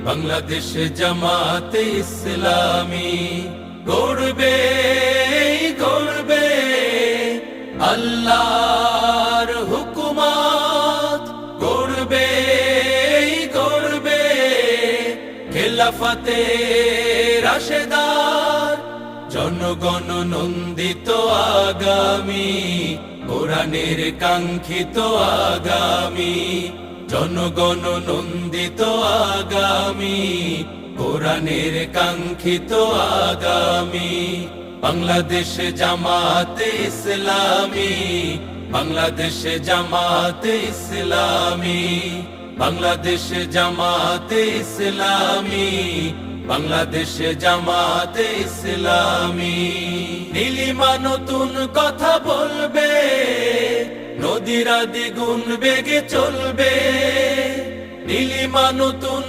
বাংলাদেশ জামাতে ইসলামী গড়বে গড়বে আল্লাহর হুকুমত, গড়বে গড়বে খেলাফতে রাশেদার, জনগণ নন্দিত আগামী, কোরআনের কাঙ্ক্ষিত আগামী, জনগণ নন্দিত আগামী, কোরআনের কাঙ্ক্ষিত আগামী। বাংলাদেশ জামাতে ইসলামী, বাংলাদেশ জামাতে ইসলামী, বাংলাদেশ জামাতে ইসলামী, বাংলাদেশ জামাতে ইসলামী। নীলিমা নতুন কথা বলবে, নদীরা দ্বিগুণ বেগে চলবে, নীলিমা নতুন